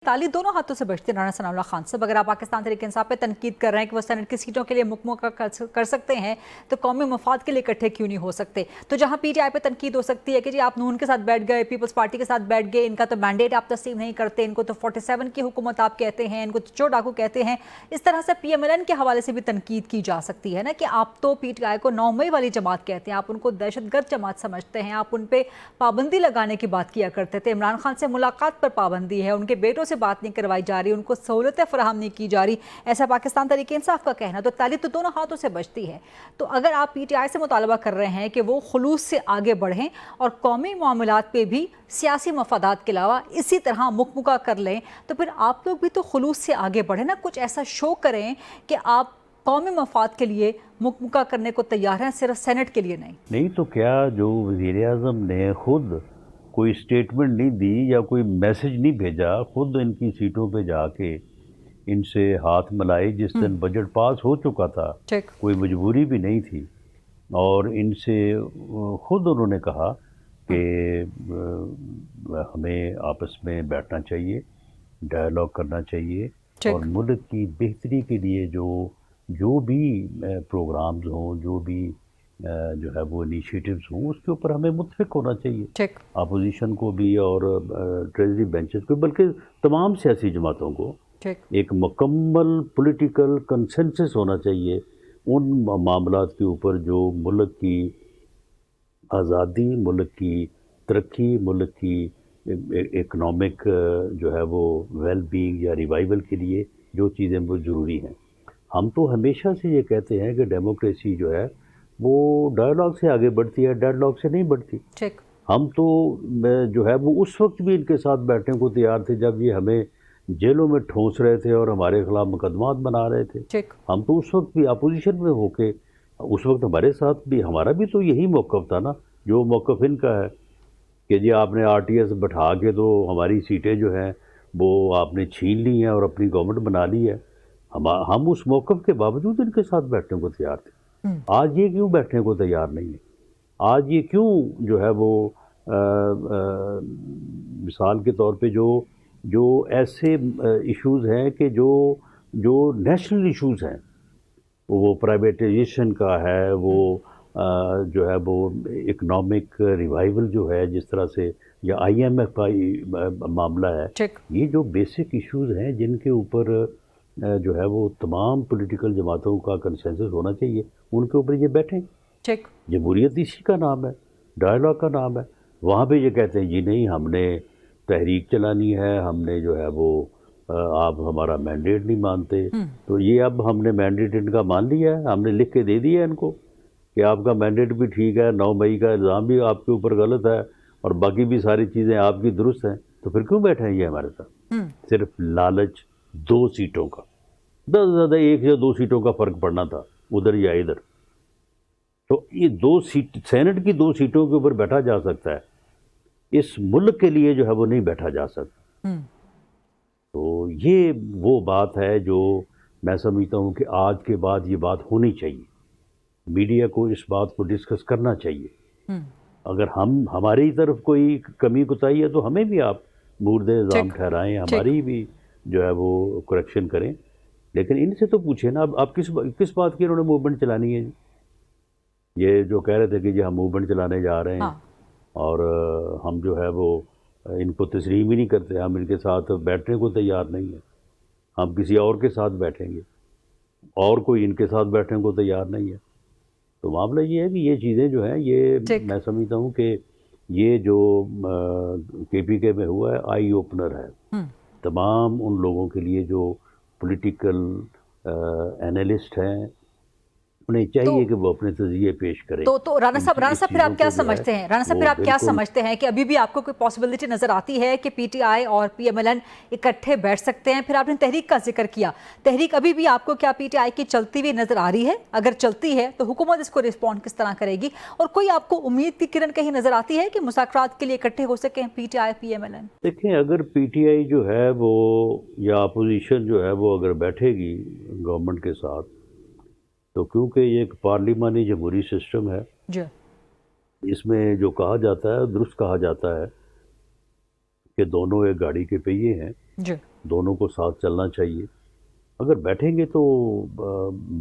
ताली दोनों हाथों से बचती है राना सनाउल्लाह खान साहब। अगर आप पाकिस्तान तहरीक इंसाफ पे तनकीद कर रहे हैं कि वो सेनेट की सीटों के लिए मुकम्मल कर सकते हैं तो कौमी मफाद के लिए इकट्ठे क्यों नहीं हो सकते। तो जहां पीटीआई पे तनकीद हो सकती है कि जी आप नून के साथ बैठ गए, पीपल्स पार्टी के साथ बैठ गए, इनका तो मैंडेट आप तस्लीम नहीं करते, इनको तो 47 की हुकूमत आप कहते हैं, इनको तो चोर डाकू कहते हैं, इस तरह से PMLN के हवाले से भी तनकीद की जा सकती है ना कि आप तो PTI को 9 मई वाली जमात कहते हैं, आप उनको दहशतगर्द जमात समझते हैं, आप उन पर पाबंदी लगाने की बात किया करते थे। इमरान खान से मुलाकात पर पाबंदी है, उनके बेटों से बात नहीं करवाई जा रही, उनको सहूलतें फराहम नहीं की जा रही, ऐसा पाकिस्तान तहरीक इंसाफ का कहना। तो ताली तो दोनों हाथों से बचती है। तो अगर आप PTI से मुतालबा कर रहे हैं कि वो खुलूस से आगे बढ़ें और कौमी मामलात पे भी सियासी मफादात के अलावा इसी तरह मुकमुका कर लें, तो फिर आप लोग भी तो खुलूस से आगे बढ़ें ना, कुछ ऐसा शो करें कि आप कौमी मफाद के लिए मुकमुका करने को तैयार हैं, सिर्फ सेनेट के लिए नहीं। तो क्या जो वज़ीर-ए-आज़म ने खुद कोई स्टेटमेंट नहीं दी या कोई मैसेज नहीं भेजा, खुद इनकी सीटों पे जाके इनसे हाथ मिलाए जिस दिन बजट पास हो चुका था, कोई मजबूरी भी नहीं थी, और इनसे खुद उन्होंने कहा कि हमें आपस में बैठना चाहिए, डायलॉग करना चाहिए और मुल्क की बेहतरी के लिए जो भी प्रोग्राम्स हों, जो भी जो है वो इनिशिएटिव्स हों, उसके ऊपर हमें मुत्फिक होना चाहिए, अपोजिशन को भी और ट्रेजरी बेंचेस को, बल्कि तमाम सियासी जमातों को एक मुकम्मल पॉलिटिकल कंसेंसस होना चाहिए उन मामलात के ऊपर जो मुल्क की आज़ादी, मुल्क की तरक्की, मुल्क की इकनॉमिक जो है वो वेल बीइंग या रिवाइवल के लिए जो चीज़ें वो ज़रूरी हैं। हम तो हमेशा से ये कहते हैं कि डेमोक्रेसी जो है वो डायलॉग से आगे बढ़ती है, डेडलॉक से नहीं बढ़ती। हम तो जो है वो उस वक्त भी इनके साथ बैठने को तैयार थे जब ये हमें जेलों में ठोंस रहे थे और हमारे खिलाफ मुकदमात बना रहे थे। हम तो उस वक्त भी अपोजिशन में होके, उस वक्त हमारे साथ भी, हमारा भी तो यही मौक़िफ़ था ना जो मौक़िफ़ इनका है कि जी आपने RTS बैठा के तो हमारी सीटें जो हैं वो आपने छीन ली हैं और अपनी गवर्नमेंट बना ली है। हम उस मौक़िफ़ के बावजूद इनके साथ बैठने को तैयार थे। आज ये क्यों बैठने को तैयार नहीं है? आज ये क्यों जो है वो मिसाल के तौर पे जो ऐसे इश्यूज़ हैं कि जो नेशनल इश्यूज़ हैं, वो प्राइवेटाइजेशन का है, वो जो है वो इकनॉमिक रिवाइवल जो है जिस तरह से, या IMF का मामला है, ये जो बेसिक इश्यूज़ हैं जिनके ऊपर जो है वो तमाम पॉलिटिकल जमातों का कंसेंसस होना चाहिए, उनके ऊपर ये बैठें। जमहूरियत इसी का नाम है, डायलॉग का नाम है। वहाँ पे ये कहते हैं जी नहीं हमने तहरीक चलानी है, हमने जो है वो आप हमारा मैंडेट नहीं मानते। तो ये अब हमने मैंडेट इनका मान लिया है, हमने लिख के दे दिया है इनको कि आपका मैंडेट भी ठीक है, 9 मई का इल्ज़ाम भी आपके ऊपर गलत है और बाकी भी सारी चीज़ें आपकी दुरुस्त हैं, तो फिर क्यों बैठे हैं ये हमारे साथ? सिर्फ लालच 2 सीटों का, ज़्यादा से ज़्यादा 1 या 2 सीटों का फ़र्क पड़ना था उधर या इधर। तो ये 2 सीट, सेनेट की 2 सीटों के ऊपर बैठा जा सकता है, इस मुल्क के लिए जो है वो नहीं बैठा जा सकता। तो ये वो बात है जो मैं समझता हूँ कि आज के बाद ये बात होनी चाहिए, मीडिया को इस बात को डिस्कस करना चाहिए। अगर हमारी तरफ कोई कमी कुताही है तो हमें भी आप मुर्दे इल्ज़ाम ठहराएं, हमारी भी जो है वो करेक्शन करें, लेकिन इनसे तो पूछे ना आप किस बात की इन्होंने मूवमेंट चलानी है। ये जो कह रहे थे कि जी हम मूवमेंट चलाने जा रहे हैं और हम जो है वो इनको तस्लीम ही नहीं करते, हम इनके साथ बैठने को तैयार नहीं है, हम किसी और के साथ बैठेंगे और कोई इनके साथ बैठने को तैयार नहीं है। तो मामला ये है कि ये चीज़ें जो हैं ये मैं समझता हूँ कि ये जो KPK में हुआ है आई ओपनर है तमाम उन लोगों के लिए जो पॉलिटिकल एनालिस्ट हैं, उन्हें चाहिए कि वो अपने तज़किये पेश करें। तो राना साहब फिर आप क्या समझते हैं? राना साहब फिर आप क्या समझते हैं कि अभी भी आपको कोई पॉसिबिलिटी नज़र आती है कि PTI और PMLN इकट्ठे बैठ सकते हैं? फिर आपने तहरीक का जिक्र किया, तहरीक अभी भी आपको क्या PTI की चलती हुई नज़र आ रही है? अगर चलती है तो हुकूमत इसको रिस्पॉन्ड किस तरह करेगी? और कोई आपको उम्मीद की किरण कहीं नज़र आती है कि मुज़ाकरात के लिए इकट्ठे हो सकें PTI PMLN? देखें, अगर PTI जो है वो या अपोजिशन जो है वो अगर बैठेगी गवर्नमेंट के साथ, तो क्योंकि ये एक पार्लिमानी जमहूरी सिस्टम है, इसमें जो कहा जाता है दुरुस्त कहा जाता है कि दोनों एक गाड़ी के पहिए हैं। دونوں کو ساتھ چلنا چاہیے. اگر بیٹھیں گے تو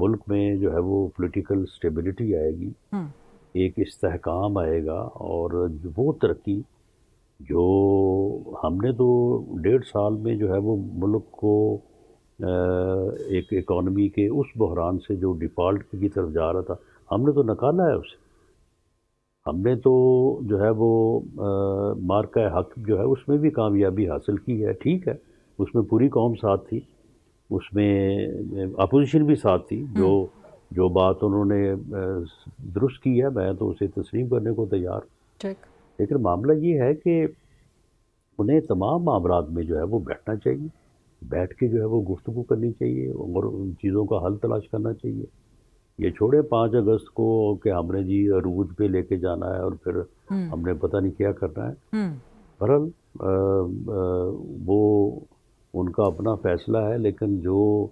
ملک میں جو ہے وہ پولیٹیکل اسٹیبلٹی آئے گی, ایک استحکام آئے گا, اور وہ ترقی جو ہم نے تو 1.5 سال میں جو ہے وہ ملک کو ایک اکانومی کے اس بحران سے جو ڈیفالٹ کی طرف جا رہا تھا, ہم نے تو نکالا ہے اسے. ہم نے تو جو ہے وہ مارکہ حق جو ہے اس میں بھی کامیابی حاصل کی ہے. ٹھیک ہے, اس میں پوری قوم ساتھ تھی, اس میں اپوزیشن بھی ساتھ تھی. جو بات انہوں نے درست کی ہے میں تو اسے تسلیم کرنے کو تیار. لیکن معاملہ یہ ہے کہ انہیں تمام معاملات میں جو ہے وہ بیٹھنا چاہیے, بیٹھ کے جو ہے وہ گفتگو کرنی چاہیے اور ان چیزوں کا حل تلاش کرنا چاہیے. یہ چھوڑے 5 اگست کو کہ ہم نے جی عروج پہ لے کے جانا ہے اور پھر ہم نے پتہ نہیں کیا کرنا ہے. بہرحال وہ ان کا اپنا فیصلہ ہے, لیکن جو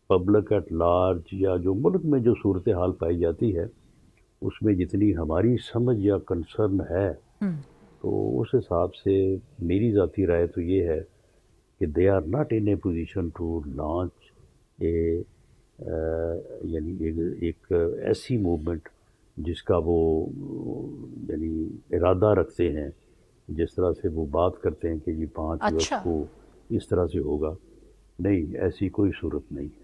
پبلک ایٹ لارج یا جو ملک میں جو صورتحال پائی جاتی ہے اس میں جتنی ہماری سمجھ یا کنسرن ہے تو اس حساب سے میری ذاتی رائے تو یہ ہے کہ they are not in a position to launch a یعنی ایک ایسی موومنٹ جس کا وہ یعنی ارادہ رکھتے ہیں, جس طرح سے وہ بات کرتے ہیں کہ جی 5 اگست کو اس طرح سے ہوگا. نہیں, ایسی کوئی صورت نہیں ہے.